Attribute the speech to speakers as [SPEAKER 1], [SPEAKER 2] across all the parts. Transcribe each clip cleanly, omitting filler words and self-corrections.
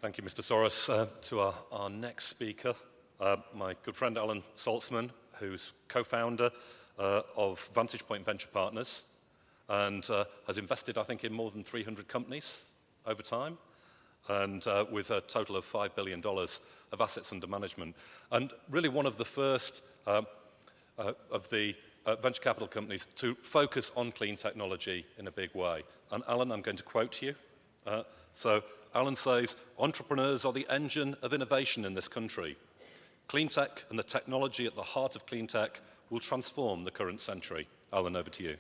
[SPEAKER 1] Thank you, Mr. Soros. To our next speaker, my good friend Alan Salzman, who's co-founder of Vantage Venture Partners and has invested, I think, in more than 300 companies over time, and with a total of $5 billion of assets under management. And really one of the first of the venture capital companies to focus on clean technology in a big way. And Alan, I'm going to quote you. So Alan says, "Entrepreneurs are the engine of innovation in this country. Clean tech and the technology at the heart of clean tech will transform the current century." Alan, over to you.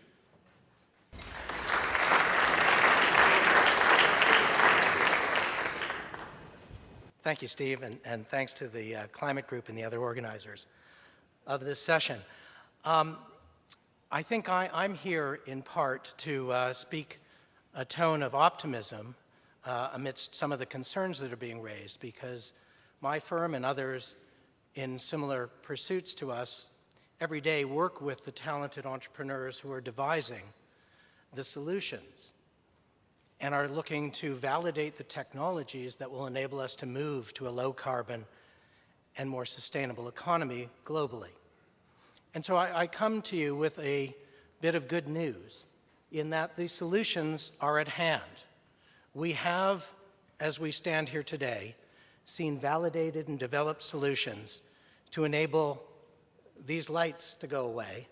[SPEAKER 2] Thank you, Steve, and thanks to the Climate Group and the other organizers of this session. I think I'm here in part to speak a tone of optimism amidst some of the concerns that are being raised, because my firm and others in similar pursuits to us every day work with the talented entrepreneurs who are devising the solutions and are looking to validate the technologies that will enable us to move to a low-carbon and more sustainable economy globally. And so I come to you with a bit of good news in that the solutions are at hand. We have, as we stand here today, seen validated and developed solutions to enable these lights to go away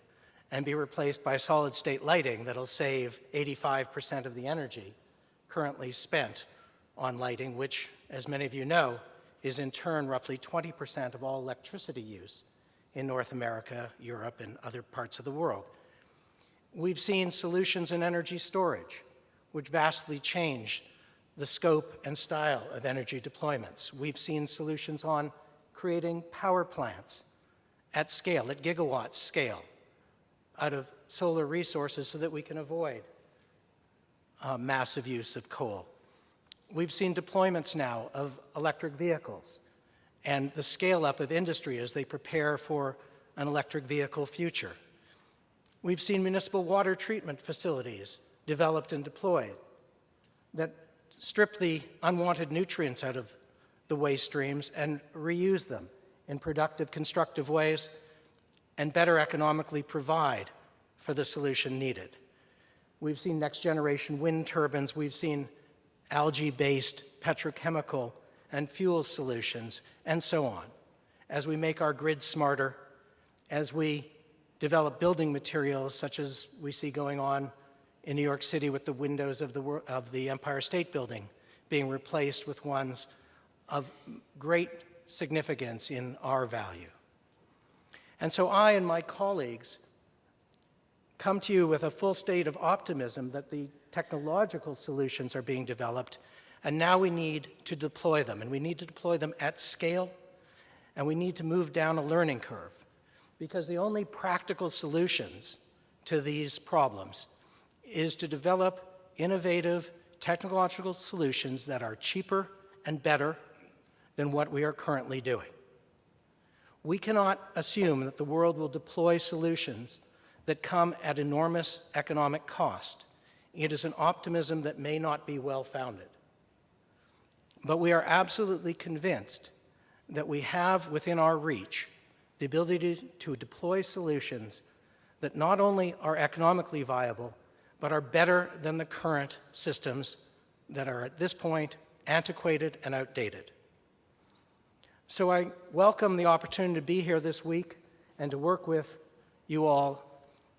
[SPEAKER 2] and be replaced by solid-state lighting that'll save 85% of the energy currently spent on lighting, which, as many of you know, is in turn roughly 20% of all electricity use in North America, Europe, and other parts of the world. We've seen solutions in energy storage, which vastly change the scope and style of energy deployments. We've seen solutions on creating power plants at scale, at gigawatt scale, out of solar resources so that we can avoid massive use of coal. We've seen deployments now of electric vehicles and the scale-up of industry as they prepare for an electric vehicle future. We've seen municipal water treatment facilities developed and deployed that strip the unwanted nutrients out of the waste streams and reuse them in productive, constructive ways and better economically provide for the solution needed. We've seen next-generation wind turbines. We've seen algae-based petrochemical and fuel solutions, and so on. As we make our grids smarter, as we develop building materials such as we see going on in New York City with the windows of the Empire State Building being replaced with ones of great significance in our value. And so I and my colleagues come to you with a full state of optimism that the technological solutions are being developed, and now we need to deploy them, and we need to deploy them at scale, and we need to move down a learning curve, because the only practical solutions to these problems is to develop innovative technological solutions that are cheaper and better than what we are currently doing. We cannot assume that the world will deploy solutions that come at enormous economic cost. It is an optimism that may not be well-founded. But we are absolutely convinced that we have within our reach the ability to deploy solutions that not only are economically viable, but are better than the current systems that are at this point antiquated and outdated. So I welcome the opportunity to be here this week and to work with you all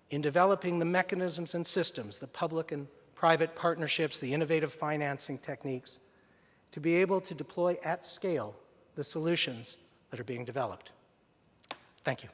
[SPEAKER 2] in developing the mechanisms and systems, the public and private partnerships, the innovative financing techniques, to be able to deploy at scale the solutions that are being developed. Thank you.